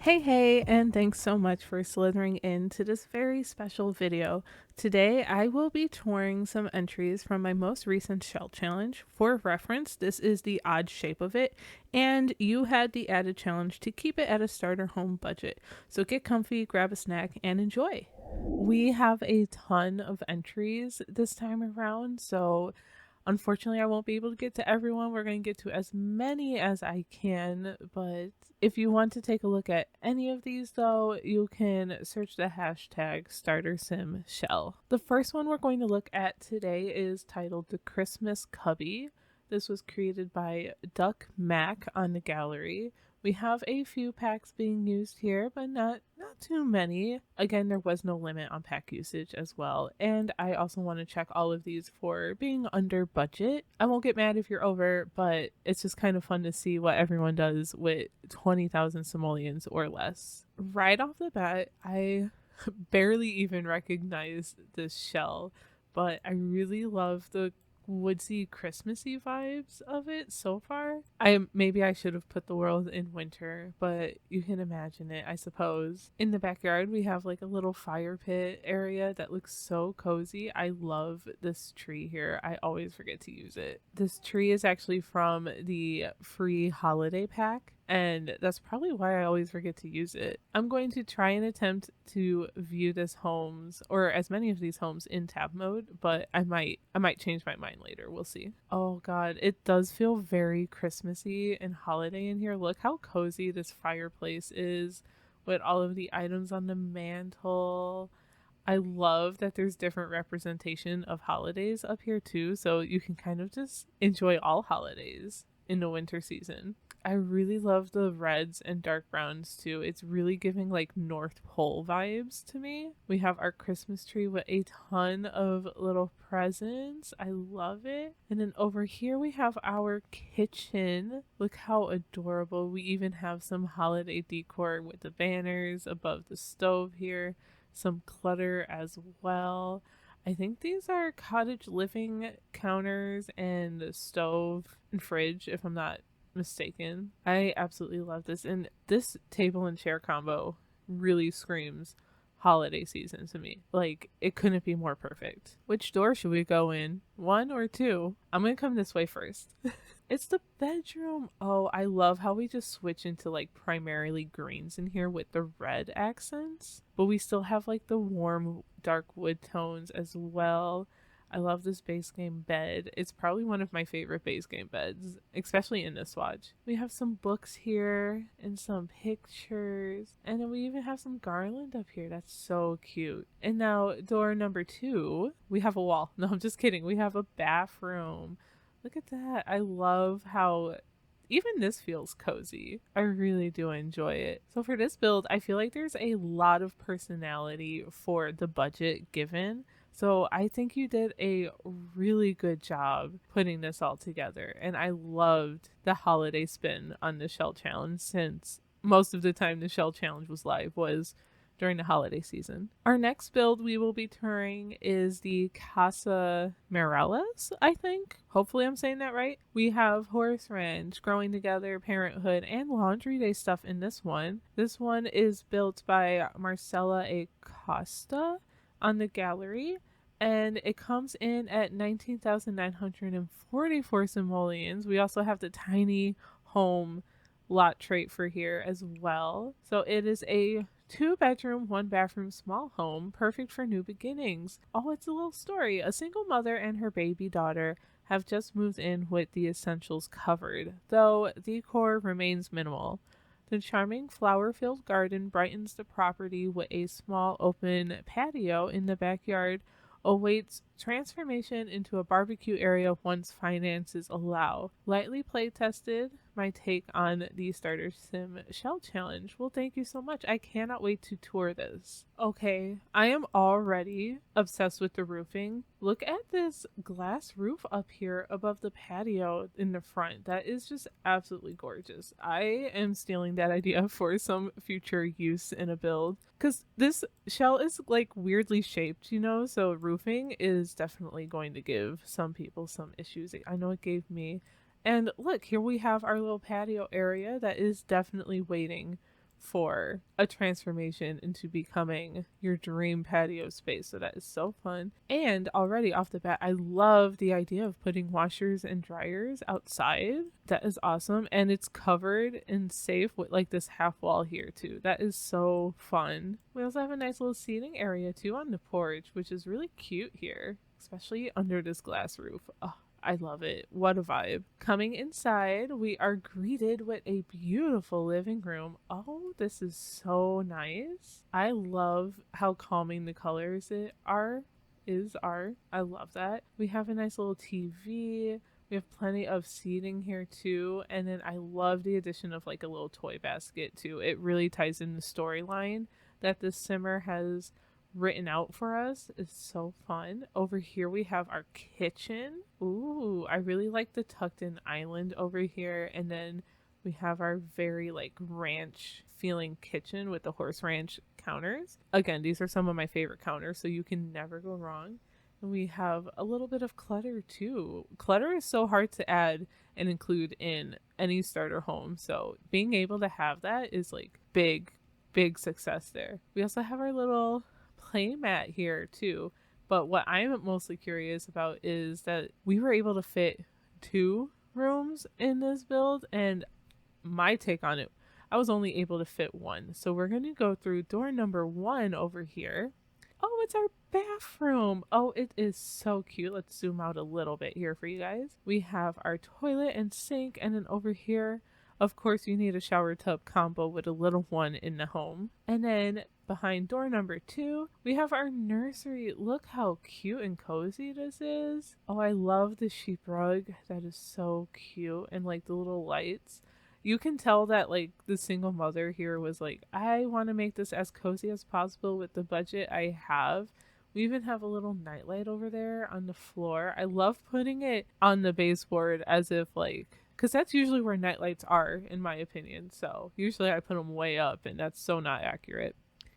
Hey, and thanks so much for slithering into this very special video. Today, I will be touring some entries from my most recent shell challenge. For reference, this is the odd shape of it, and you had the added challenge to keep it at a starter home budget. So get comfy, grab a snack, and enjoy. We have a ton of entries this time around, so unfortunately, I won't be able to get to everyone. We're going to get to as many as I can, but if you want to take a look at any of these, though, you can search the hashtag StarterSimShell. The first one we're going to look at today is titled The Christmas Cubby. This was created by duckmac on the gallery. We have a few packs being used here, but not too many. Again, there was no limit on pack usage as well. And I also want to check all of these for being under budget. I won't get mad if you're over, but it's just kind of fun to see what everyone does with 20,000 simoleons or less. Right off the bat, I barely even recognize this shell, but I really love the woodsy Christmassy vibes of it so far. Maybe I should have put the world in winter, but you can imagine it, I suppose. In the backyard, we have like a little fire pit area that looks so cozy. I love this tree here. I always forget to use it. This tree is actually from the free holiday pack, and that's probably why I always forget to use it. I'm going to try and attempt to view this homes, or as many of these homes, in tab mode, but I might change my mind later. We'll see. Oh god, it does feel very Christmassy and holiday in here. Look how cozy this fireplace is with all of the items on the mantle. I love that there's different representation of holidays up here too, so you can kind of just enjoy all holidays in the winter season. I really love the reds and dark browns too. It's really giving like North Pole vibes to me. We have our Christmas tree with a ton of little presents. I love it. And then over here we have our kitchen. Look how adorable. We even have some holiday decor with the banners above the stove here, some clutter as well. I think these are cottage living counters and stove and fridge, if I'm not mistaken. I absolutely love this. And this table and chair combo really screams holiday season to me. Like, it couldn't be more perfect. Which door should we go in? One or two? I'm gonna come this way first. It's the bedroom. Oh, I love how we just switch into like primarily greens in here with the red accents, but we still have like the warm dark wood tones as well. I love this base game bed. It's probably one of my favorite base game beds, especially in this swatch. We have some books here and some pictures, and then we even have some garland up here. That's so cute. And now door number 2, we have a wall. No, I'm just kidding. We have a bathroom. Look at that. I love how even this feels cozy. I really do enjoy it. So for this build, I feel like there's a lot of personality for the budget given. So I think you did a really good job putting this all together. And I loved the holiday spin on the shell challenge, since most of the time the shell challenge was live was during the holiday season. Our next build we will be touring is the Casa Meirelles, I think. Hopefully I'm saying that right. We have horse ranch, growing together, parenthood, and laundry day stuff in this one. This one is built by MarcelaACosta on the gallery, and it comes in at 19,944 simoleons. We also have the tiny home lot trait for here as well. So it is a 2-bedroom, 1-bathroom small home, perfect for new beginnings. Oh, it's a little story. A single mother and her baby daughter have just moved in with the essentials covered, though decor remains minimal. The charming flower-filled garden brightens the property with a small open patio in the backyard awaits transformation into a barbecue area once finances allow. Lightly play tested, my take on the Starter Sim Shell Challenge. Well, thank you so much. I cannot wait to tour this. Okay, I am already obsessed with the roofing. Look at this glass roof up here above the patio in the front. That is just absolutely gorgeous. I am stealing that idea for some future use in a build, because this shell is like weirdly shaped, so roofing is definitely going to give some people some issues. I know it gave me. And look, here we have our little patio area that is definitely waiting for a transformation into becoming your dream patio space. So that is so fun. And already off the bat, I love the idea of putting washers and dryers outside. That is awesome. And it's covered and safe with like this half wall here too. That is so fun. We also have a nice little seating area too on the porch, which is really cute here, especially under this glass roof. Oh, I love it. What a vibe. Coming inside, we are greeted with a beautiful living room. Oh, this is so nice. I love how calming the colors are. I love that. We have a nice little TV. We have plenty of seating here too. And then I love the addition of like a little toy basket too. It really ties in the storyline that the simmer has written out for us. Is so fun. Over here we have our kitchen. Ooh, I really like the tucked in island over here. And then we have our very like ranch feeling kitchen with the horse ranch counters. Again, these are some of my favorite counters, so you can never go wrong. And we have a little bit of clutter too. Clutter is so hard to add and include in any starter home, so being able to have that is like big success there. We also have our little play mat here too, but what I'm mostly curious about is that we were able to fit 2 rooms in this build, and my take on it, I was only able to fit 1. So we're going to go through door number 1 over here. Oh, it's our bathroom. Oh, it is so cute. Let's zoom out a little bit here for you guys. We have our toilet and sink, and then over here, of course, you need a shower tub combo with a little one in the home. And then behind door number 2, we have our nursery. Look how cute and cozy this is. Oh, I love the sheep rug. That is so cute. And like the little lights. You can tell that like the single mother here was like, I want to make this as cozy as possible with the budget I have. We even have a little nightlight over there on the floor. I love putting it on the baseboard as if like, because that's usually where nightlights are, in my opinion. So usually I put them way up, and that's so not accurate.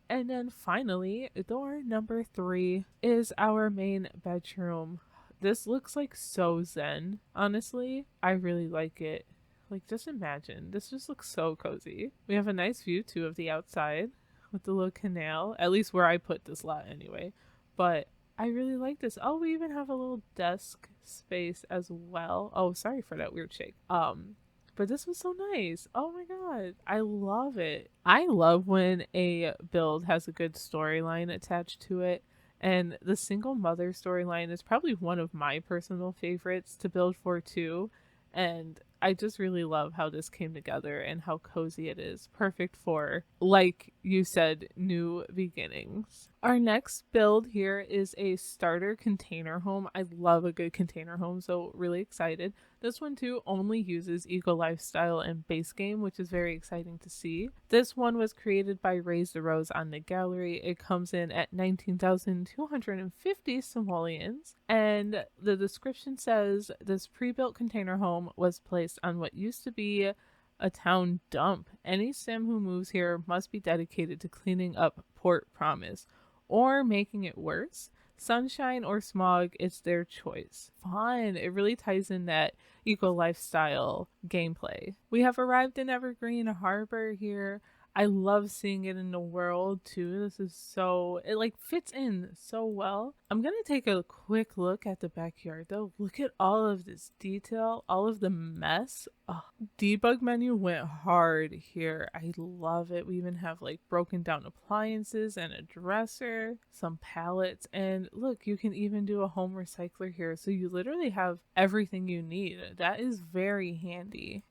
And then finally, door number 3 is our main bedroom. This looks like so zen, honestly. I really like it. Like, just imagine. This just looks so cozy. We have a nice view, too, of the outside with the little canal. At least where I put this lot, anyway. But I really like this. Oh, we even have a little desk space as well. Oh, sorry for that weird shake. But this was so nice. Oh my god. I love it. I love when a build has a good storyline attached to it. And the single mother storyline is probably one of my personal favorites to build for too. And I just really love how this came together and how cozy it is. Perfect for, like you said, new beginnings. Our next build here is a starter container home. I love a good container home, so really excited. This one too only uses Eco Lifestyle and base game, which is very exciting to see. This one was created by RaiseTheRose on the gallery. It comes in at 19,250 simoleons, and the description says this pre-built container home was placed on what used to be a town dump. Any sim who moves here must be dedicated to cleaning up Port Promise or making it worse. Sunshine or smog, it's their choice. Fun. It really ties in that eco lifestyle gameplay. We have arrived in Evergreen Harbor here. I love seeing it in the world too. This is so, it like fits in so well. I'm gonna take a quick look at the backyard though. Look at all of this detail, all of the mess. Oh, debug menu went hard here. I love it. We even have like broken down appliances and a dresser, some pallets, and look, you can even do a home recycler here. So you literally have everything you need. That is very handy.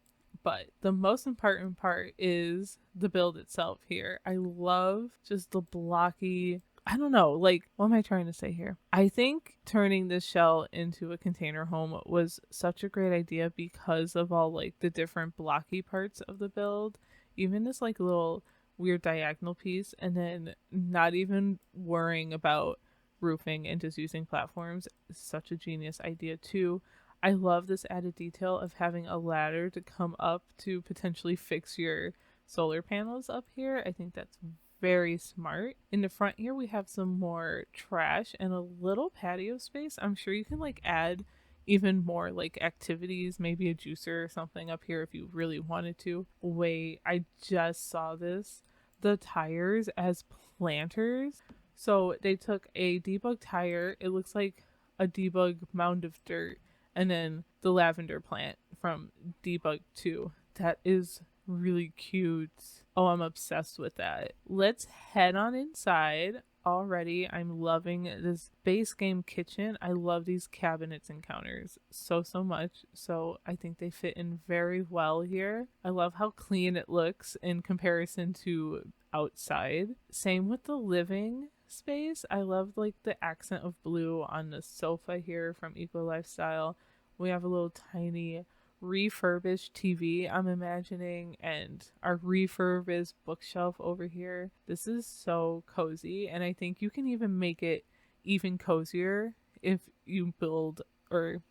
But the most important part is the build itself here. I love just the blocky, I don't know, like, what am I trying to say here? I think turning this shell into a container home was such a great idea because of all like the different blocky parts of the build. Even this like little weird diagonal piece, and then not even worrying about roofing and just using platforms is such a genius idea too. I love this added detail of having a ladder to come up to potentially fix your solar panels up here. I think that's very smart. In the front here, we have some more trash and a little patio space. I'm sure you can like add even more like activities, maybe a juicer or something up here if you really wanted to. Wait, I just saw this. The tires as planters. So they took a debug tire, it looks like a debug mound of dirt, and then the lavender plant from debug 2. That is really cute. Oh, I'm obsessed with that. Let's head on inside. Already, I'm loving this base game kitchen. I love these cabinets and counters so much. So I think they fit in very well here. I love how clean it looks in comparison to outside. Same with the living space. I love like the accent of blue on the sofa here from Eco Lifestyle. We have a little tiny refurbished TV, I'm imagining, and our refurbished bookshelf over here. This is so cozy, and I think you can even make it even cozier if you build, or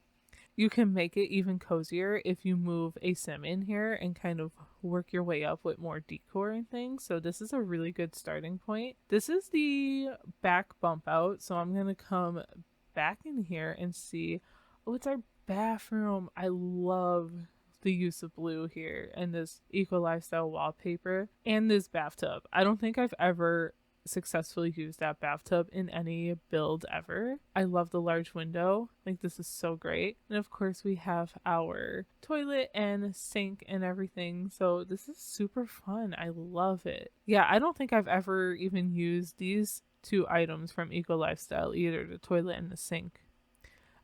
you can make it even cozier if you move a sim in here and kind of work your way up with more decor and things. So this is a really good starting point. This is the back bump out, so I'm gonna come back in here and see. Oh, it's our bathroom. I love the use of blue here and this Eco Lifestyle wallpaper and this bathtub. I don't think I've ever successfully used that bathtub in any build ever. I love the large window. Like, this is so great. And of course we have our toilet and sink and everything. So this is super fun. I love it. Yeah, I don't think I've ever even used these two items from Eco Lifestyle either, the toilet and the sink.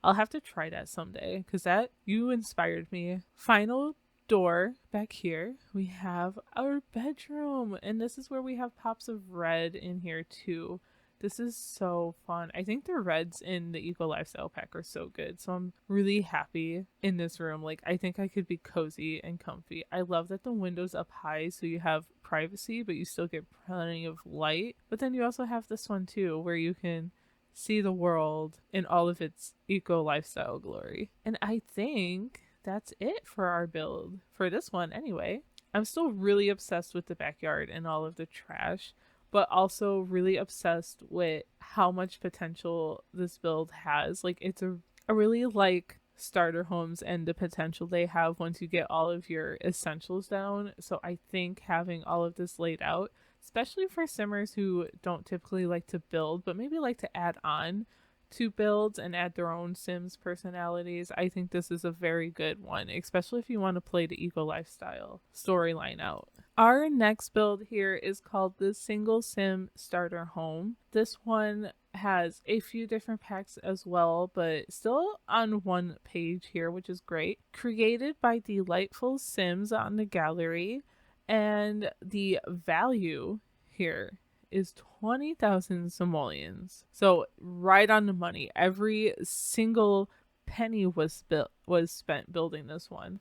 I'll have to try that someday because that, you inspired me. Final door back here, we have our bedroom, and this is where we have pops of red in here too. This is so fun. I think the reds in the Eco Lifestyle pack are so good, so I'm really happy in this room. Like, I think I could be cozy and comfy. I love that the window's up high so you have privacy but you still get plenty of light, but then you also have this one too where you can see the world in all of its Eco Lifestyle glory. And I think that's it for our build for this one anyway. I'm still really obsessed with the backyard and all of the trash, but also really obsessed with how much potential this build has. Like, it's a really like starter homes and the potential they have once you get all of your essentials down. So I think having all of this laid out, especially for simmers who don't typically like to build but maybe like to add on to builds and add their own Sims personalities, I think this is a very good one, especially if you want to play the Eco Lifestyle storyline out. Our next build here is called the Single Sim Starter Home. This one has a few different packs as well, but still on one page here, which is great. Created by Delightful Sims on the gallery, and the value here is 20,000 simoleons. So right on the money. Every single penny was spent building this one.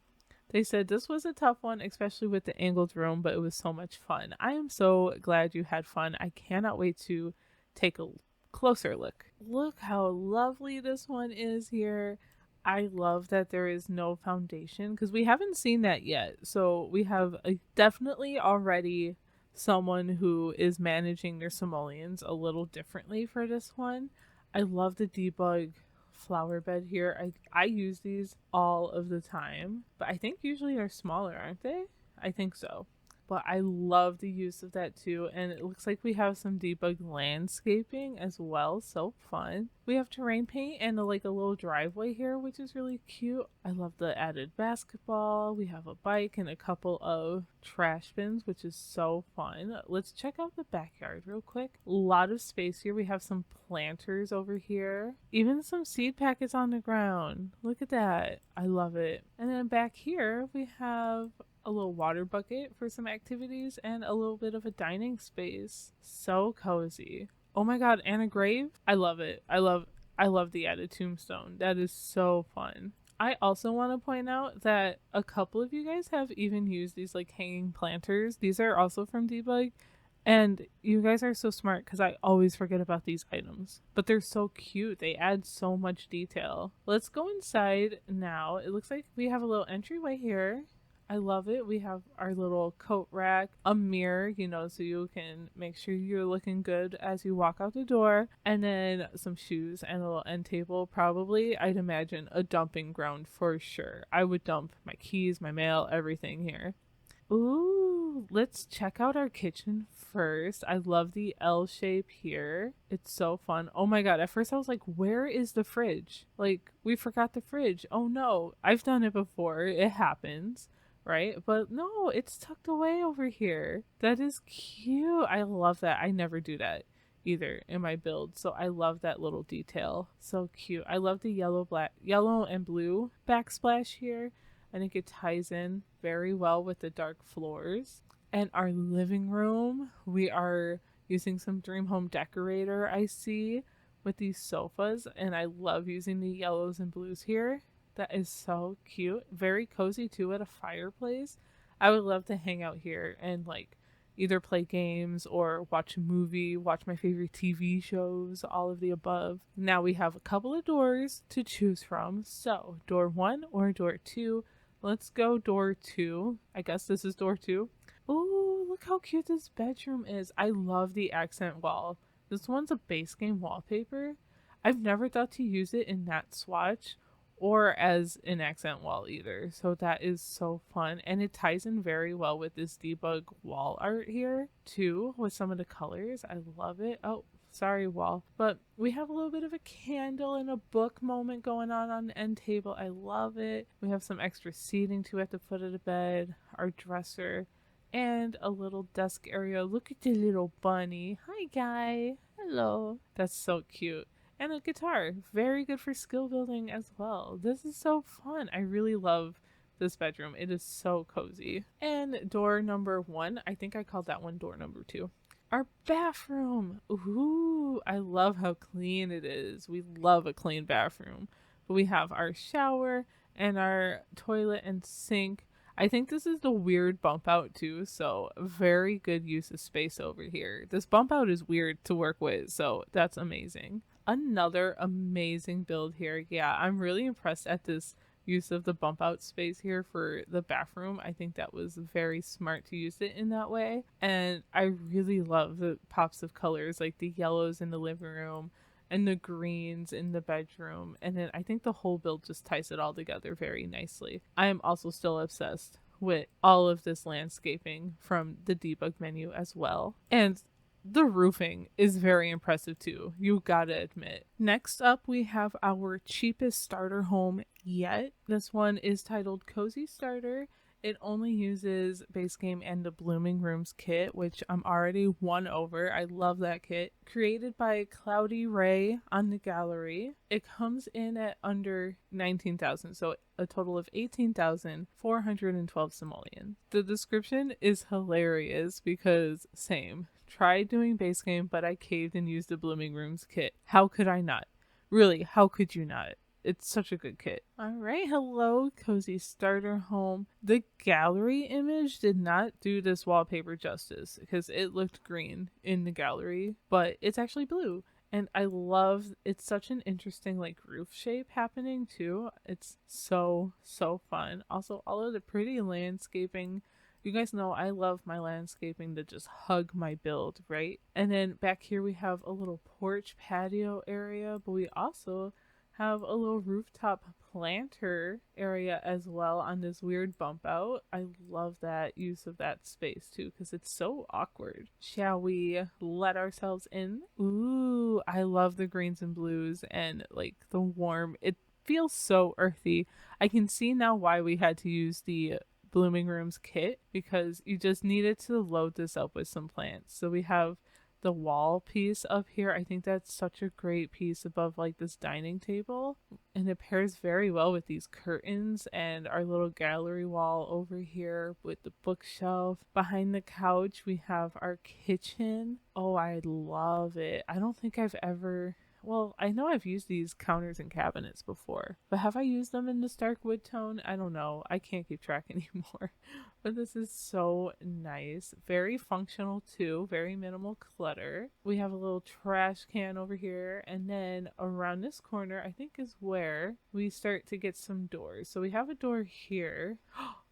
They said this was a tough one, especially with the angled room, but it was so much fun. I am so glad you had fun. I cannot wait to take a closer look. Look how lovely this one is here. I love that there is no foundation because we haven't seen that yet. So we have definitely already someone who is managing their simoleons a little differently for this one. I love the debug flower bed here. I use these all of the time, but I think usually they're smaller, aren't they? I think so. But I love the use of that too, and it looks like we have some debug landscaping as well. So fun. We have terrain paint and a little driveway here, which is really cute. I love the added basketball. We have a bike and a couple of trash bins, which is so fun. Let's check out the backyard real quick. A lot of space here. We have some planters over here, even some seed packets on the ground. Look at that. I love it. And then back here we have a little water bucket for some activities and a little bit of a dining space. So cozy. Oh my god, and a grave? I love it. I love the added tombstone. That is so fun. I also want to point out that a couple of you guys have even used these hanging planters. These are also from Debug, and you guys are so smart because I always forget about these items. But they're so cute. They add so much detail. Let's go inside now. It looks like we have a little entryway here. I love it. We have our little coat rack, a mirror, you know, so you can make sure you're looking good as you walk out the door, and then some shoes and a little end table. Probably, I'd imagine, a dumping ground for sure. I would dump my keys, my mail, everything here. Ooh, let's check out our kitchen first. I love the L shape here. It's so fun. Oh my god, at first I was like, where is the fridge? Like, we forgot the fridge. Oh no, I've done it before. It happens, right? But no, it's tucked away over here. That is cute. I love that. I never do that either in my build, so I love that little detail. So cute. I love the yellow and blue backsplash here. I think it ties in very well with the dark floors. And our living room, we are using some Dream Home Decorator, I see, with these sofas. And I love using the yellows and blues here. That is so cute. Very cozy too at a fireplace. I would love to hang out here and like either play games or watch a movie, watch my favorite TV shows, all of the above. Now we have a couple of doors to choose from. So, door 1 or door 2. Let's go door 2. I guess this is door 2. Ooh, look how cute this bedroom is. I love the accent wall. This one's a base game wallpaper. I've never thought to use it in that swatch or as an accent wall either. So that is so fun. And it ties in very well with this debug wall art here too, with some of the colors. I love it. Oh, sorry, wall. But we have a little bit of a candle and a book moment going on the end table. I love it. We have some extra seating too at the foot of the bed, our dresser, and a little desk area. Look at the little bunny. Hi, guy. Hello. That's so cute. And a guitar. Very good for skill building as well. This is so fun. I really love this bedroom. It is so cozy. And door number 1, I think I called that one door number 2. Our bathroom. Ooh, I love how clean it is. We love a clean bathroom. But we have our shower and our toilet and sink. I think this is the weird bump out too, so very good use of space over here. This bump out is weird to work with, so that's amazing. Another amazing build here. Yeah, I'm really impressed at this use of the bump out space here for the bathroom. I think that was very smart to use it in that way. And I really love the pops of colors, like the yellows in the living room and the greens in the bedroom. And then I think the whole build just ties it all together very nicely. I am also still obsessed with all of this landscaping from the debug menu as well. And the roofing is very impressive too, you gotta admit. Next up, we have our cheapest starter home yet. This one is titled Cozy Starter. It only uses base game and the Blooming Rooms kit, which I'm already won over. I love that kit. Created by cloudyrae on the gallery. It comes in at under 19,000, so a total of 18,412 simoleons. The description is hilarious because same. Tried doing base game, but I caved and used the Blooming Rooms kit. How could I not? Really, how could you not? It's such a good kit. Alright, hello, Cozy Starter Home. The gallery image did not do this wallpaper justice because it looked green in the gallery, but it's actually blue. And I love, it's such an interesting like roof shape happening too. It's so fun. Also, all of the pretty landscaping. You guys know I love my landscaping to just hug my build, right? And then back here we have a little porch patio area, but we also have a little rooftop planter area as well on this weird bump out. I love that use of that space too because it's so awkward. Shall we let ourselves in? Ooh, I love the greens and blues and like the warm. It feels so earthy. I can see now why we had to use the Blooming Rooms kit because you just needed to load this up with some plants. So we have the wall piece up here. I think that's such a great piece above like this dining table, and it pairs very well with these curtains and our little gallery wall over here with the bookshelf. Behind the couch we have our kitchen. Oh, I love it. I don't think I've ever, well, I know I've used these counters and cabinets before, but have I used them in this dark wood tone? I don't know. I can't keep track anymore. But this is so nice. Very functional too. Very minimal clutter. We have a little trash can over here. And then around this corner, I think is where we start to get some doors. So we have a door here.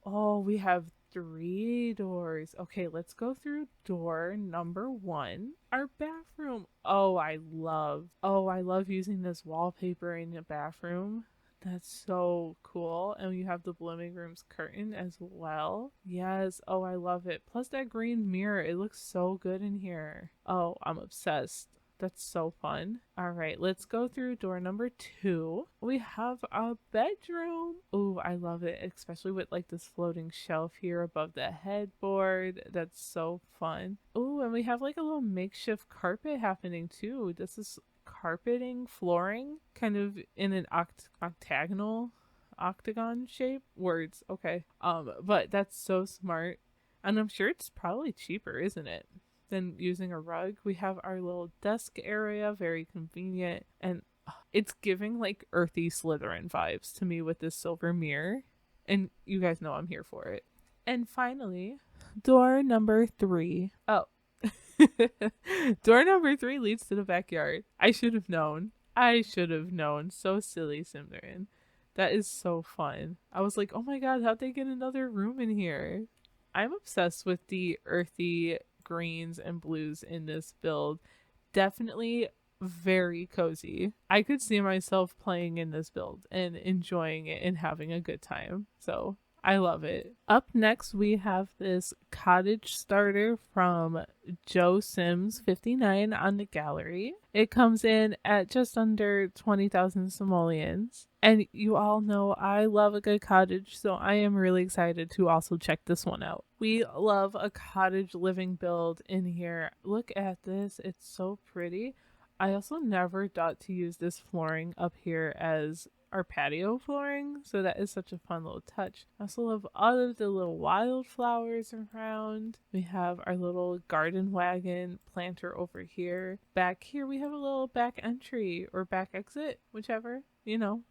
Oh, we have 3 doors. Okay, let's go through door number 1. Our bathroom. Oh, I love using this wallpaper in the bathroom. That's so cool. And you have the blooming rooms curtain as well. Yes. Oh, I love it. Plus that green mirror. It looks so good in here. Oh, I'm obsessed. That's so fun. All right, let's go through door number 2. We have a bedroom. Oh, I love it, especially with like this floating shelf here above the headboard. That's so fun. Oh, and we have like a little makeshift carpet happening too. This is carpeting flooring kind of in an octagon shape. Words, okay. But that's so smart. And I'm sure it's probably cheaper, isn't it, than using a rug? We have our little desk area, very convenient, and it's giving like earthy Slytherin vibes to me with this silver mirror. And you guys know I'm here for it. And finally, door number 3. Oh, door number 3 leads to the backyard. I should have known. I should have known. So silly, Symtherin. That is so fun. I was like, oh my god, how'd they get another room in here? I'm obsessed with the earthy greens and blues in this build. Definitely very cozy. I could see myself playing in this build and enjoying it and having a good time. So I love it. Up next, we have this cottage starter from Joe Sims 59 on the gallery. It comes in at just under 20,000 simoleons. And you all know I love a good cottage, so I am really excited to also check this one out. We love a cottage living build in here. Look at this. It's so pretty. I also never thought to use this flooring up here as our patio flooring, so that is such a fun little touch. I also love all of the little wildflowers around. We have our little garden wagon planter over here. Back here we have a little back entry or back exit, whichever,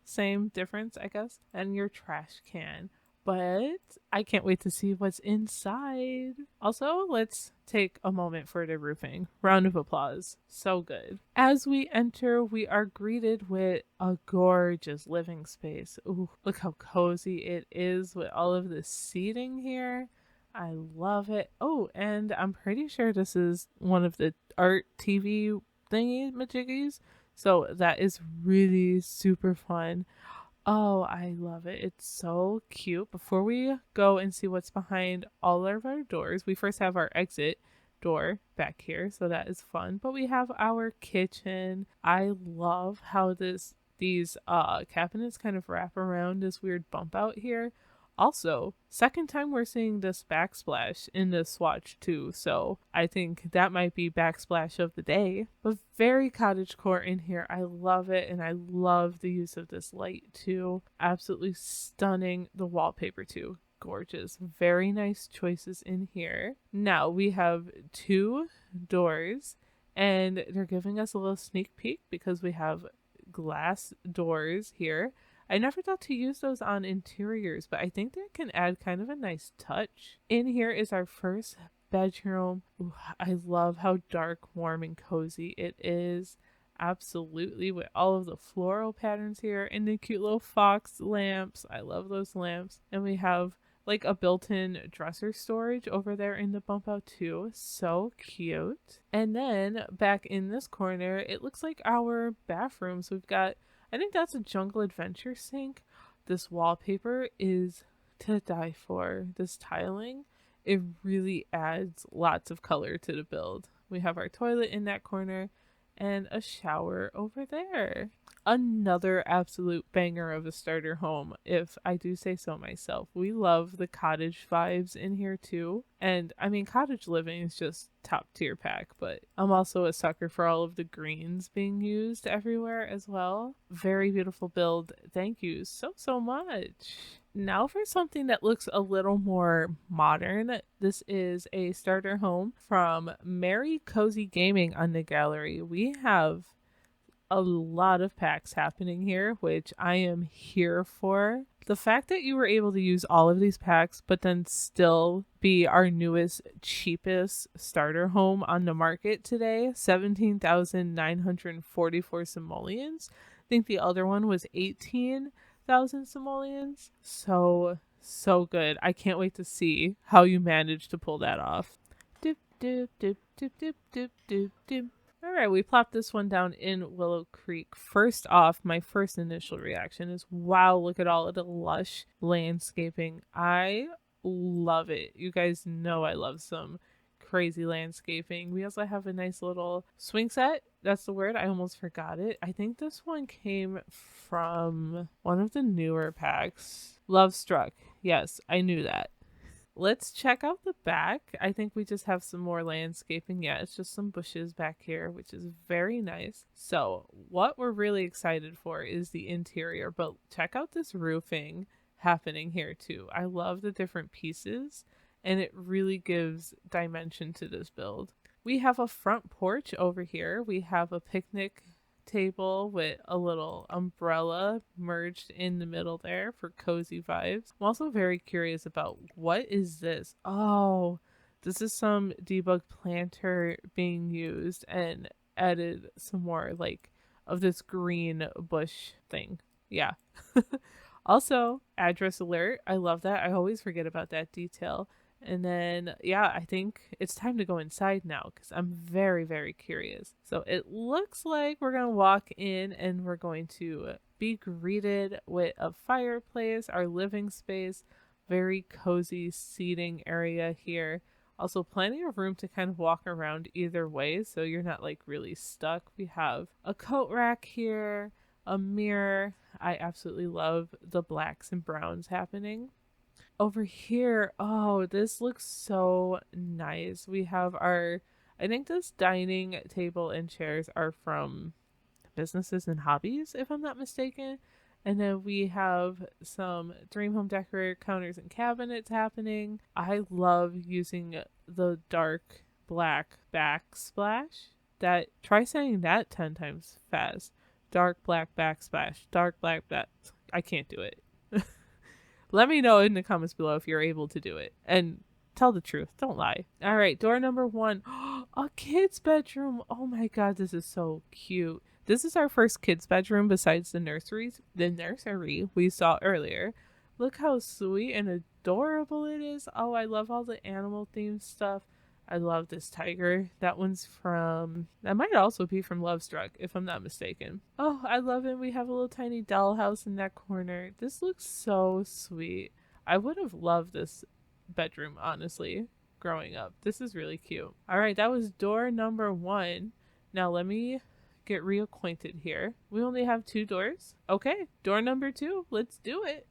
same difference, I guess, and your trash can. But I can't wait to see what's inside. Also, let's take a moment for the roofing. Round of applause. So good. As we enter, we are greeted with a gorgeous living space. Ooh, look how cozy it is with all of the seating here. I love it. Oh, and I'm pretty sure this is one of the art TV thingy majiggies. So that is really super fun. Oh, I love it. It's so cute. Before we go and see what's behind all of our doors, we first have our exit door back here, so that is fun. But we have our kitchen. I love how these cabinets kind of wrap around this weird bump out here. Also, second time we're seeing this backsplash in this swatch too, so I think that might be backsplash of the day. But very cottagecore in here. I love it, and I love the use of this light too. Absolutely stunning. The wallpaper too. Gorgeous. Very nice choices in here. Now we have 2 doors, and they're giving us a little sneak peek because we have glass doors here. I never thought to use those on interiors, but I think that can add kind of a nice touch. In here is our first bedroom. Ooh, I love how dark, warm, and cozy it is. Absolutely, with all of the floral patterns here and the cute little fox lamps. I love those lamps. And we have like a built-in dresser storage over there in the bump out too. So cute. And then back in this corner, it looks like our bathrooms. We've got, I think that's a Jungle Adventure sink. This wallpaper is to die for. This tiling, it really adds lots of color to the build. We have our toilet in that corner and a shower over there. Another absolute banger of a starter home, if I do say so myself. We love the cottage vibes in here too. And I mean, cottage living is just top tier pack, but I'm also a sucker for all of the greens being used everywhere as well. Very beautiful build. Thank you so much. Now for something that looks a little more modern. This is a starter home from Mariecozygaming on the gallery. We have a lot of packs happening here, which I am here for. The fact that you were able to use all of these packs, but then still be our newest, cheapest starter home on the market today, 17,944 simoleons. I think the other one was 18,000 simoleons. So So good. I can't wait to see how you managed to pull that off. Doop, doop, doop, doop, doop, doop, doop, doop. All right, we plopped this one down in Willow Creek. First off, my first initial reaction is, wow, look at all of the lush landscaping. I love it. You guys know I love some crazy landscaping. We also have a nice little swing set. That's the word. I almost forgot it. I think this one came from one of the newer packs. Love Struck. Yes, I knew that. Let's check out the back. I think we just have some more landscaping. Yeah, it's just some bushes back here, which is very nice. So what we're really excited for is the interior, but check out this roofing happening here too. I love the different pieces, and it really gives dimension to this build. We have a front porch over here. We have a picnic table with a little umbrella merged in the middle there for cozy vibes. I'm also very curious about what is this? Oh, this is some debug planter being used and added some more like of this green bush thing. Yeah. Also, address alert. I love that. I always forget about that detail. And then, yeah, I think it's time to go inside now because I'm very, very curious. So it looks like we're going to walk in and we're going to be greeted with a fireplace, our living space, very cozy seating area here. Also, plenty of room to kind of walk around either way so you're not like really stuck. We have a coat rack here, a mirror. I absolutely love the blacks and browns happening. Over here, oh, this looks so nice. We have our, I think this dining table and chairs are from Businesses and Hobbies, if I'm not mistaken. And then we have some Dream Home Decorator counters and cabinets happening. I love using the dark black backsplash. That, try saying that 10 times fast. Dark black backsplash. Dark black back. I can't do it. Let me know in the comments below if you're able to do it. And tell the truth. Don't lie. All right, door number 1. A kid's bedroom. Oh my god, this is so cute. This is our first kid's bedroom besides the nursery we saw earlier. Look how sweet and adorable it is. Oh, I love all the animal themed stuff. I love this tiger. That might also be from Love Struck, if I'm not mistaken. Oh, I love it. We have a little tiny dollhouse in that corner. This looks so sweet. I would have loved this bedroom, honestly, growing up. This is really cute. All right, that was door number 1. Now let me get reacquainted here. We only have 2 doors. Okay, door number 2. Let's do it.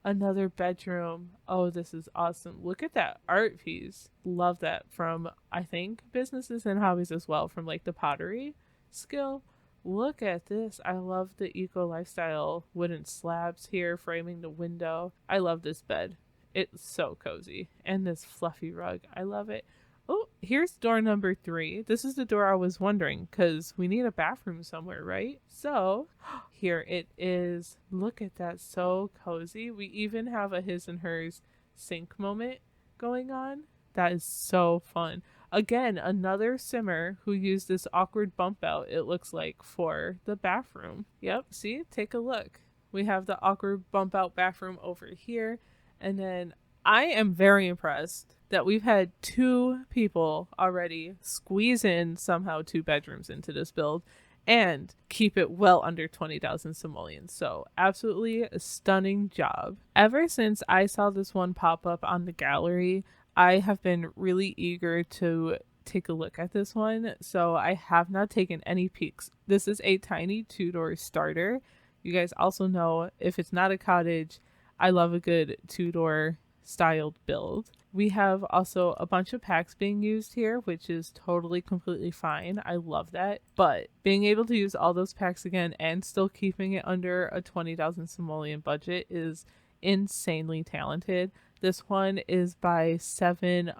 Another bedroom. Oh, this is awesome. Look at that art piece. Love that from, I think, Businesses and Hobbies as well, from like the pottery skill. Look at this. I love the eco lifestyle wooden slabs here framing the window. I love this bed. It's so cozy. And this fluffy rug. I love it. Oh, here's door number 3. This is the door I was wondering because we need a bathroom somewhere, right? So here it is. Look at that. So cozy. We even have a his and hers sink moment going on. That is so fun. Again, another simmer who used this awkward bump out, it looks like, for the bathroom. Yep, see? Take a look. We have the awkward bump out bathroom over here. And then I am very impressed that we've had 2 people already squeeze in somehow 2 bedrooms into this build and keep it well under 20,000 simoleons. So absolutely a stunning job. Ever since I saw this one pop up on the gallery, I have been really eager to take a look at this one. So I have not taken any peeks. This is a tiny 2-door starter. You guys also know if it's not a cottage, I love a good 2-door styled build. We have also a bunch of packs being used here, which is totally completely fine. I love that. But being able to use all those packs again and still keeping it under a 20,000 simoleon budget is insanely talented. This one is by 7_LNA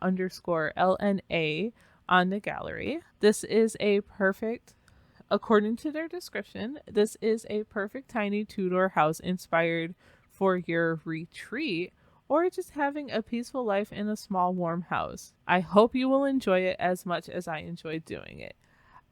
on the gallery. This is a perfect, according to their description, this is a perfect tiny 2-door house inspired for your retreat or just having a peaceful life in a small warm house. I hope you will enjoy it as much as I enjoyed doing it.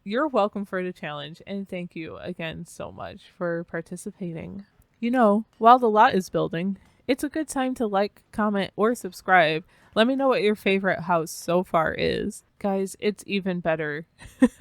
You're welcome for the challenge, and thank you again so much for participating. You know, while the lot is building, it's a good time to like, comment, or subscribe. Let me know what your favorite house so far is. Guys, it's even better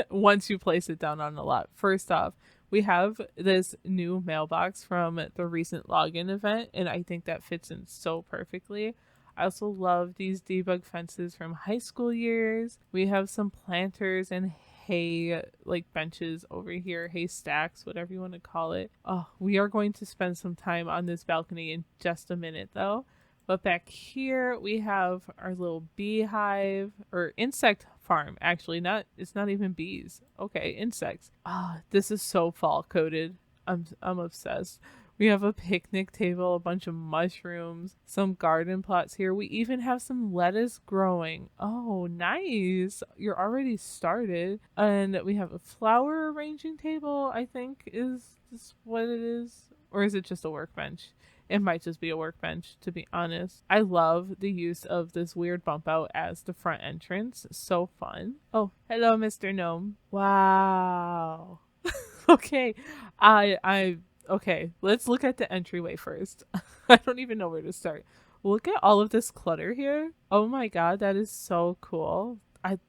once you place it down on the lot. First off, we have this new mailbox from the recent login event, and I think that fits in so perfectly. I also love these debug fences from high school years. We have some planters and hay like benches over here, hay stacks, whatever you want to call it. Oh, we are going to spend some time on this balcony in just a minute though. But back here we have our little beehive or insect farm. Actually, not it's not even bees. Okay, insects. Ah, this is so fall coded. I'm obsessed. We have a picnic table, a bunch of mushrooms, some garden plots here. We even have some lettuce growing. Oh, nice. You're already started. And we have a flower arranging table, I think is this what it is. Or is it just a workbench? It might just be a workbench, to be honest. I love the use of this weird bump out as the front entrance. So fun. Oh, hello, Mr. Gnome. Wow. Okay. I Okay, let's look at the entryway first. I don't even know where to start. Look at all of this clutter here. Oh my god, that is so cool.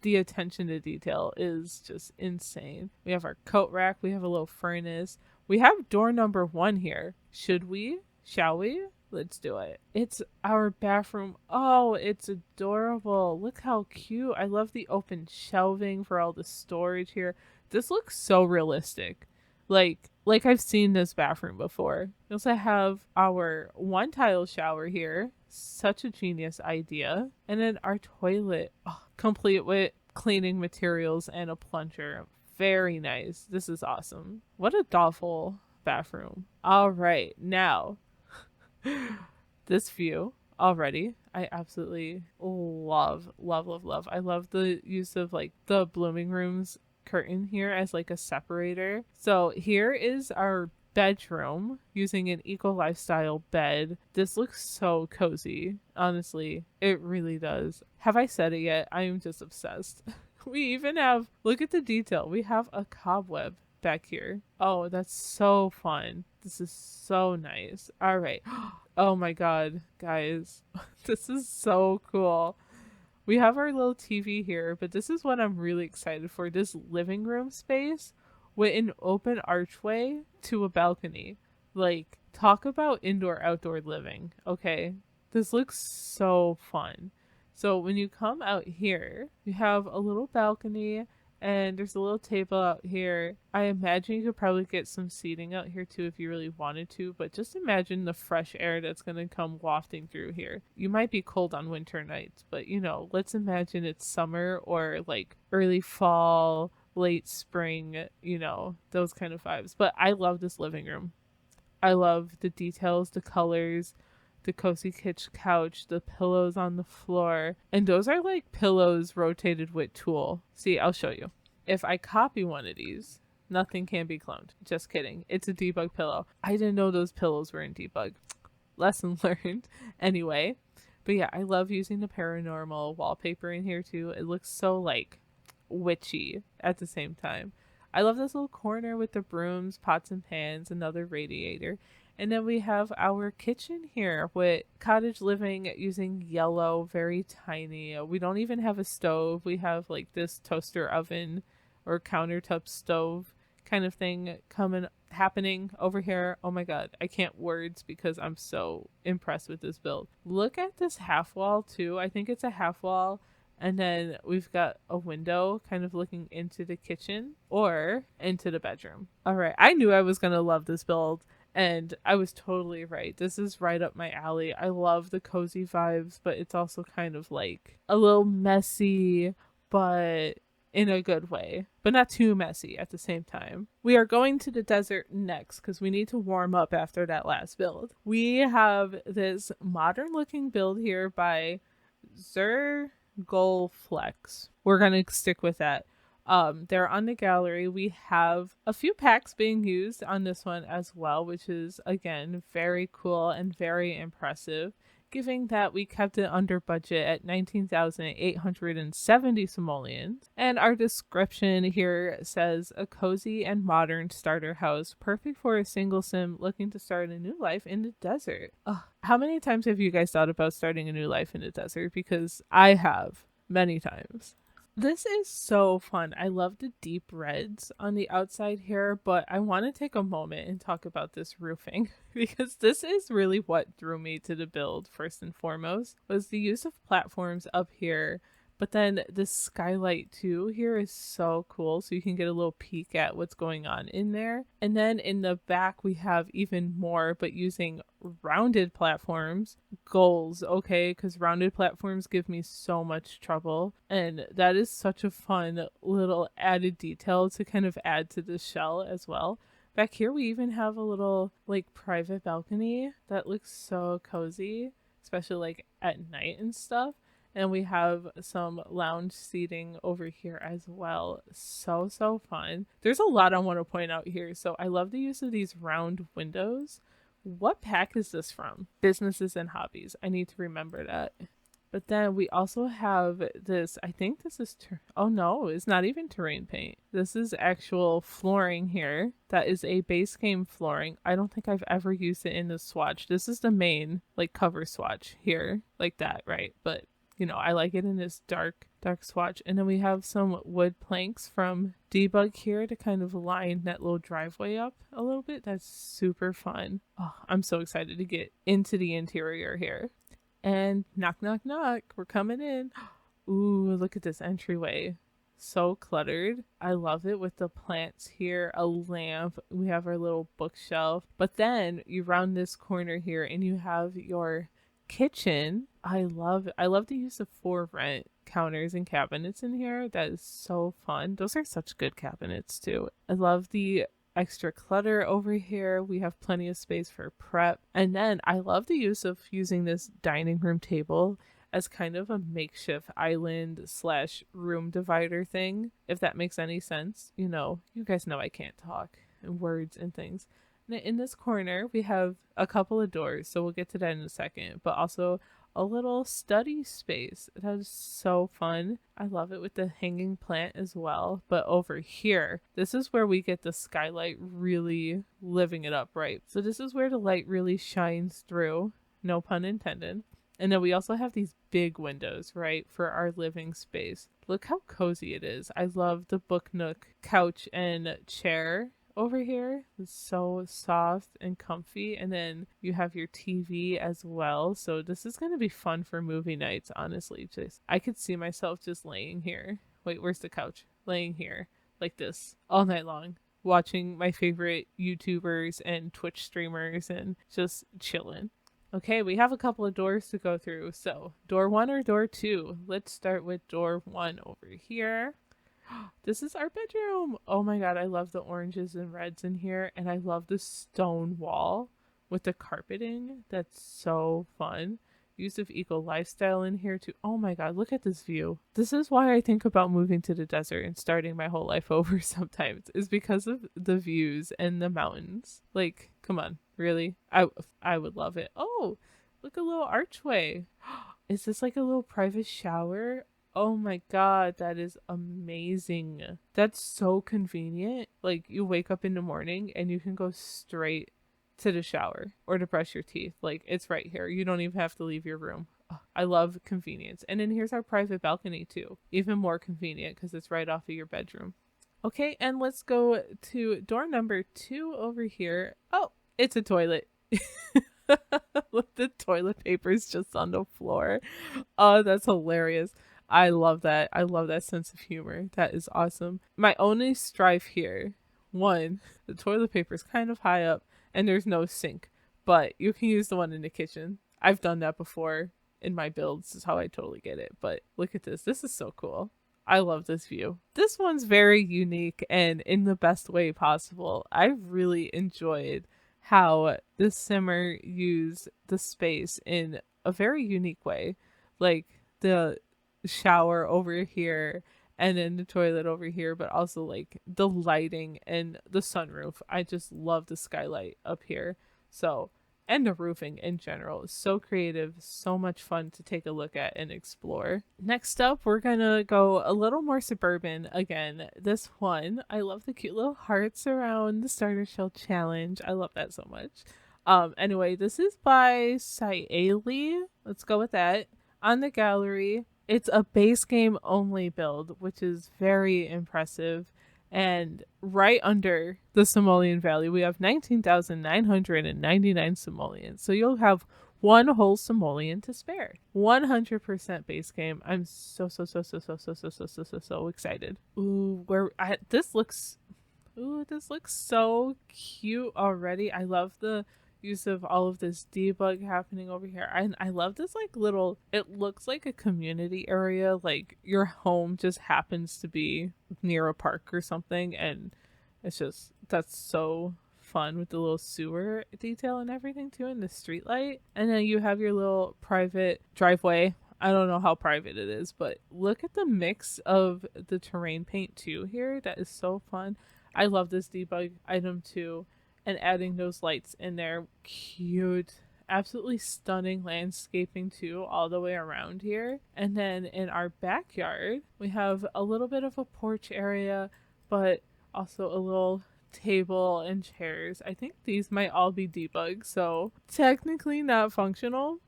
The attention to detail is just insane. We have our coat rack. We have a little furnace. We have door number 1 here. Should we? Shall we? Let's do it. It's our bathroom. Oh, it's adorable. Look how cute. I love the open shelving for all the storage here. This looks so realistic. Like I've seen this bathroom before. We also have our one tile shower here. Such a genius idea. And then our toilet, complete with cleaning materials and a plunger. Very nice. This is awesome. What a thoughtful bathroom. All right, now this view already I absolutely love. I love the use of like the blooming rooms curtain here as like a separator. So here is our bedroom using an eco lifestyle bed. This looks so cozy. Honestly, it really does. Have I said it yet? I am just obsessed. We even have, look at the detail. We have a cobweb back here. Oh, that's so fun. This is so nice. All right. Oh my god, guys. This is so cool. We have our little TV here, but this is what I'm really excited for. This living room space with an open archway to a balcony. Like, talk about indoor-outdoor living, okay? This looks so fun. So when you come out here, you have a little balcony and there's a little table out here. I imagine you could probably get some seating out here too if you really wanted to, but just imagine the fresh air that's going to come wafting through here. You might be cold on winter nights, but you know, let's imagine it's summer or like early fall, late spring, you know, those kind of vibes. But I love this living room. I love the details, the colors, the cozy couch, the pillows on the floor. And those are like pillows rotated with tulle. See, I'll show you. If I copy one of these, nothing can be cloned. Just kidding. It's a debug pillow. I didn't know those pillows were in debug. Lesson learned. Anyway, but yeah, I love using the paranormal wallpaper in here too. It looks so like witchy at the same time. I love this little corner with the brooms, pots and pans, another radiator. And then we have our kitchen here with cottage living using yellow, very tiny. We don't even have a stove. We have like this toaster oven or countertop stove kind of thing happening over here. Oh my god, I can't words because I'm so impressed with this build. Look at this half wall too. I think it's a half wall. And then we've got a window kind of looking into the kitchen or into the bedroom. All right, I knew I was going to love this build. And I was totally right. This is right up my alley. I love the cozy vibes, but it's also kind of like a little messy, but in a good way, but not too messy at the same time. We are going to the desert next because we need to warm up after that last build. We have this modern looking build here by Zurgouflex. We're going to stick with that. They're on the gallery. We have a few packs being used on this one as well, which is again very cool and very impressive. giving that we kept it under budget at 19,870 simoleons. And our description here says a cozy and modern starter house, perfect for a single sim looking to start a new life in the desert. Ugh. How many times have you guys thought about starting a new life in the desert? Because I have many times. This is so fun. I love the deep reds on the outside here, but I want to take a moment and talk about this roofing because this is really what drew me to the build first and foremost, was the use of platforms up here. But then the skylight too here is so cool, so you can get a little peek at what's going on in there. And then in the back we have even more, but using rounded platforms. Goals, okay, because rounded platforms give me so much trouble, and that is such a fun little added detail to kind of add to the shell as well. Back here we even have a little like private balcony that looks so cozy, especially like at night and stuff. And we have some lounge seating over here as well. So fun. There's a lot I want to point out here. So I love the use of these round windows. What pack is this from? Businesses and Hobbies. I need to remember that. But then we also have this, I think this is, oh no, it's not even terrain paint. This is actual flooring here. That is a base game flooring. I don't think I've ever used it in the swatch. This is the main like cover swatch here, like that, right? But you know, I like it in this dark swatch. And then we have some wood planks from Debug here to kind of line that little driveway up a little bit. That's super fun. Oh, I'm so excited to get into the interior here. And knock, knock, knock. We're coming in. Ooh, look at this entryway. So cluttered. I love it with the plants here, a lamp. We have our little bookshelf. But then you round this corner here and you have your kitchen. I love the use of for rent counters and cabinets in here. That is so fun. Those are such good cabinets too. I love the extra clutter over here. We have plenty of space for prep. And then I love the use of using this dining room table as kind of a makeshift island / room divider thing, if that makes any sense. You know, you guys know I can't talk in words and things. In this corner, we have a couple of doors, so we'll get to that in a second, but also a little study space. That is so fun. I love it with the hanging plant as well. But over here, this is where we get the skylight really living it up, right? So this is where the light really shines through, no pun intended. And then we also have these big windows, right, for our living space. Look how cozy it is. I love the book nook, couch, and chair over here. It's so soft and comfy. And then you have your TV as well. So this is going to be fun for movie nights, honestly. I could see myself just laying here. Wait, where's the couch? Laying here like this all night long, watching my favorite YouTubers and Twitch streamers and just chilling. Okay, we have a couple of doors to go through. So door 1 or door 2? Let's start with door 1 over here. This is our bedroom. Oh my god, I love the oranges and reds in here, and I love the stone wall with the carpeting. That's so fun. Use of eco lifestyle in here too. Oh my god, look at this view. This is why I think about moving to the desert and starting my whole life over sometimes, is because of the views and the mountains. Like, come on, really? I would love it. Oh, look, a little archway. Is this like a little private shower? Oh my god, that is amazing. That's so convenient. Like, you wake up in the morning and you can go straight to the shower or to brush your teeth. Like, it's right here. You don't even have to leave your room. Oh, I love convenience. And then here's our private balcony too. Even more convenient because it's right off of your bedroom. Okay, and let's go to door number 2 over here. Oh, it's a toilet. Look, the toilet paper is just on the floor. Oh, that's hilarious. I love that. I love that sense of humor. That is awesome. My only strife here, 1, the toilet paper is kind of high up and there's no sink, but you can use the one in the kitchen. I've done that before in my builds. This is how I totally get it. But look at this. This is so cool. I love this view. This one's very unique and in the best way possible. I really enjoyed how the simmer used the space in a very unique way. Like the shower over here and then the toilet over here, but also like the lighting and the sunroof. I just love the skylight up here. So and the roofing in general is so creative, so much fun to take a look at and explore. Next up, we're gonna go a little more suburban again. This one, I love the cute little hearts around the starter shell challenge. I love that so much. Anyway, this is by Sialey. Let's go with that. On the gallery, it's a base game only build, which is very impressive. And right under the Simoleon Valley, we have 19,999 simoleons. So you'll have one whole simoleon to spare. 100% base game. I'm so excited. This looks so cute already. I love the use of all of this debug happening over here. I love this like little, it looks like a community area, like your home just happens to be near a park or something, and it's just, that's so fun with the little sewer detail and everything too, and the street light. And then you have your little private driveway. I don't know how private it is, but look at the mix of the terrain paint too here. That is so fun. I love this debug item too. And adding those lights in there. Cute. Absolutely stunning landscaping too, all the way around here. And then in our backyard, we have a little bit of a porch area, but also a little table and chairs. I think these might all be debugged, so technically not functional,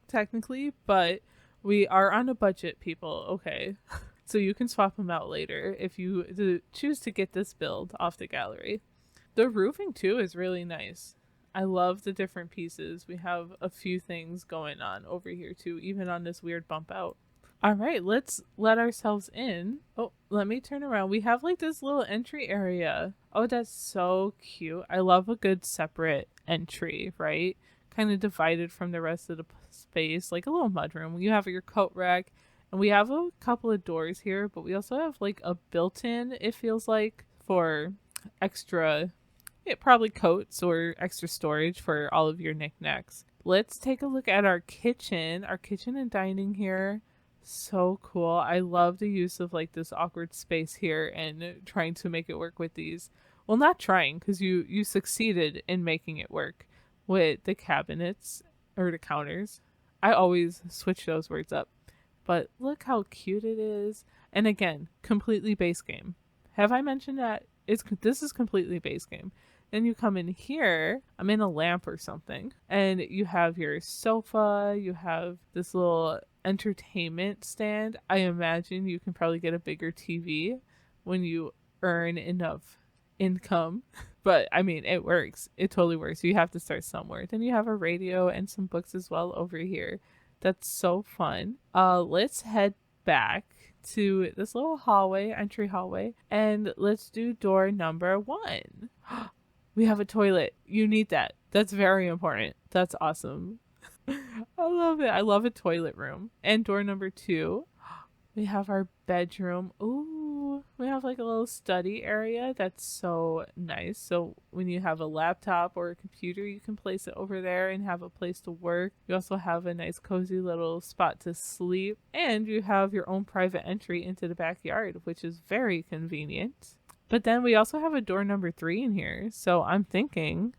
but we are on a budget, people, okay? So you can swap them out later if you choose to get this build off the gallery. The roofing too is really nice. I love the different pieces. We have a few things going on over here too, even on this weird bump out. All right, let's let ourselves in. Oh, let me turn around. We have like this little entry area. Oh, that's so cute. I love a good separate entry, right? Kind of divided from the rest of the space, like a little mudroom. You have your coat rack, and we have a couple of doors here, but we also have like a built-in, it feels like, for extra, probably coats or extra storage for all of your knickknacks. Let's take a look at our kitchen and dining here. So cool. I love the use of like this awkward space here and trying to make it work with these. Well, not trying, because you succeeded in making it work with the cabinets or the counters. I always switch those words up. But look how cute it is. And again, completely base game. Have I mentioned that? This is completely base game. Then you come in here, I'm in a lamp or something, and you have your sofa, you have this little entertainment stand. I imagine you can probably get a bigger TV when you earn enough income. But I mean, it works. It totally works. You have to start somewhere. Then you have a radio and some books as well over here. That's so fun. Let's head back to this little entry hallway, and let's do door number 1. We have a toilet. You need that. That's very important. That's awesome. I love it. I love a toilet room. And door number 2, we have our bedroom. Ooh, we have like a little study area. That's so nice. So when you have a laptop or a computer, you can place it over there and have a place to work. You also have a nice cozy little spot to sleep. And you have your own private entry into the backyard, which is very convenient. But then we also have a door number 3 in here. So I'm thinking,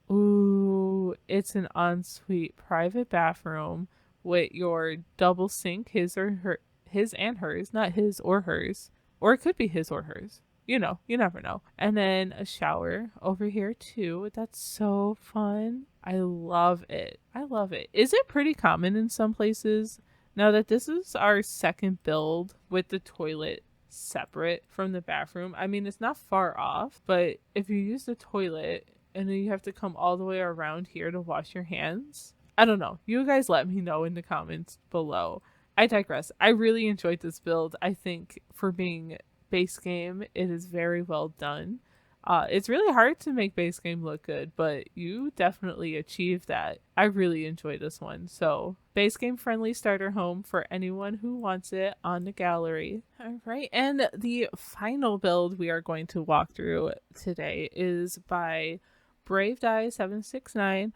ooh, it's an ensuite private bathroom with your double sink, his and hers, not his or hers. Or it could be his or hers. You know, you never know. And then a shower over here too. That's so fun. I love it. I love it. Is it pretty common in some places? Now that this is our second build with the toilet separate from the bathroom, I mean, it's not far off, but if you use the toilet and then you have to come all the way around here to wash your hands, I don't know. You guys let me know in the comments below. I digress. I really enjoyed this build. I think for being base game, it is very well done. It's really hard to make base game look good, but you definitely achieved that. I really enjoyed this one. So base game friendly starter home for anyone who wants it on the gallery. All right. And the final build we are going to walk through today is by Brave Die 769,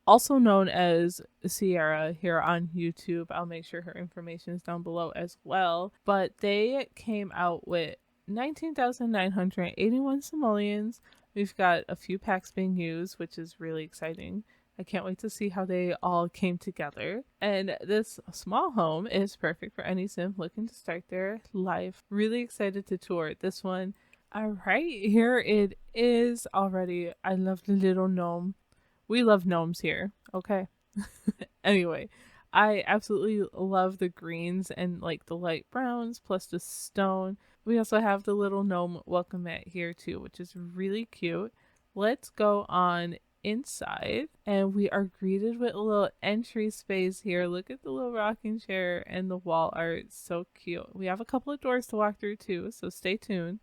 also known as Sierra here on YouTube. I'll make sure her information is down below as well. But they came out with 19,981 simoleons. We've got a few packs being used, which is really exciting. I can't wait to see how they all came together. And this small home is perfect for any sim looking to start their life. Really excited to tour this one. All right, here it is already. I love the little gnome. We love gnomes here, okay? Anyway, I absolutely love the greens and like the light browns plus the stone. We also have the little gnome welcome mat here too, which is really cute. Let's go on inside and we are greeted with a little entry space here. Look at the little rocking chair and the wall art. So cute. We have a couple of doors to walk through too, so stay tuned.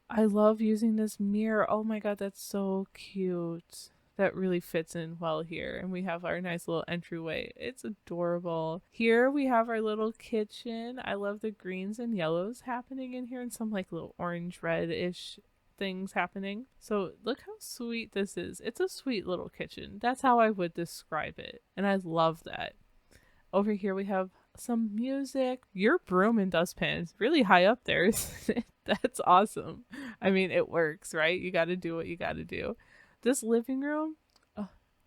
I love using this mirror. Oh my god, that's so cute. That really fits in well here. And we have our nice little entryway. It's adorable. Here we have our little kitchen. I love the greens and yellows happening in here and some like little orange red-ish things happening. So look how sweet this is. It's a sweet little kitchen. That's how I would describe it. And I love that. Over here we have some music. Your broom and dustpan is really high up there. That's awesome. I mean, it works, right? You got to do what you got to do. This living room,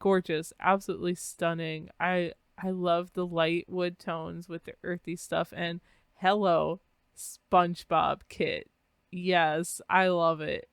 gorgeous, absolutely stunning. I love the light wood tones with the earthy stuff. And hello, SpongeBob kit. Yes, I love it.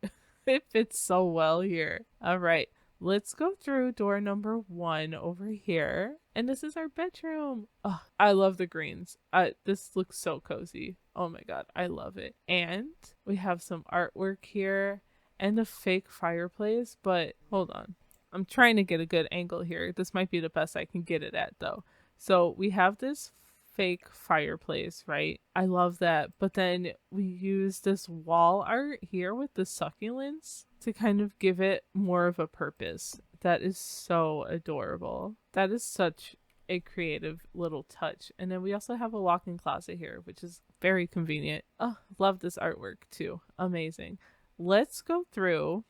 It fits so well here. All right, let's go through door number 1 over here. And this is our bedroom. Oh, I love the greens. This looks so cozy. Oh my god, I love it. And we have some artwork here and a fake fireplace, but hold on. I'm trying to get a good angle here. This might be the best I can get it at though. So we have this fake fireplace, right? I love that. But then we use this wall art here with the succulents to kind of give it more of a purpose. That is so adorable. That is such a creative little touch. And then we also have a walk-in closet here, which is very convenient. Oh, love this artwork too. Amazing. Let's go through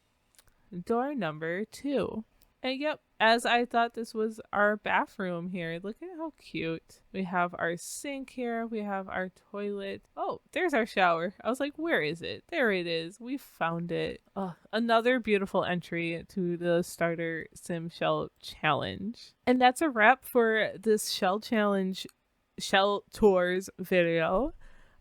door number 2. And yep, as I thought this was our bathroom here. Look at how cute. We have our sink here. We have our toilet. Oh, there's our shower. I was like, where is it? There it is. We found it. Another beautiful entry to the Starter Sim Shell Challenge. And that's a wrap for this Shell Challenge Shell Tours video.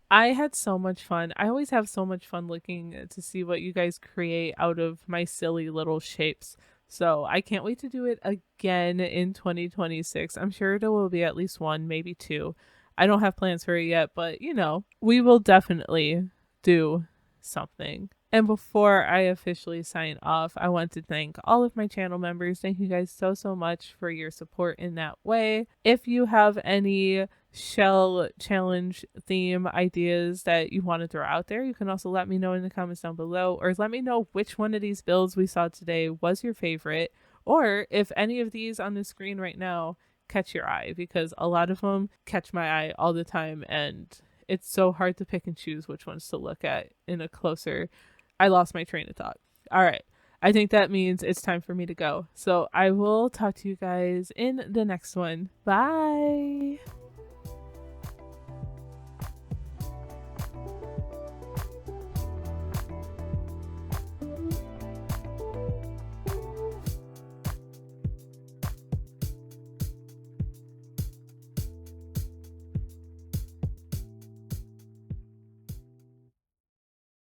I had so much fun. I always have so much fun looking to see what you guys create out of my silly little shapes. So I can't wait to do it again in 2026. I'm sure there will be at least 1, maybe 2. I don't have plans for it yet, but you know, we will definitely do something. And before I officially sign off, I want to thank all of my channel members. Thank you guys so much for your support in that way. If you have any shell challenge theme ideas that you want to throw out there, you can also let me know in the comments down below, or let me know which one of these builds we saw today was your favorite, or if any of these on the screen right now catch your eye, because a lot of them catch my eye all the time and it's so hard to pick and choose which ones to look at in a closer. I lost my train of thought. All right. I think that means it's time for me to go. So I will talk to you guys in the next one. Bye.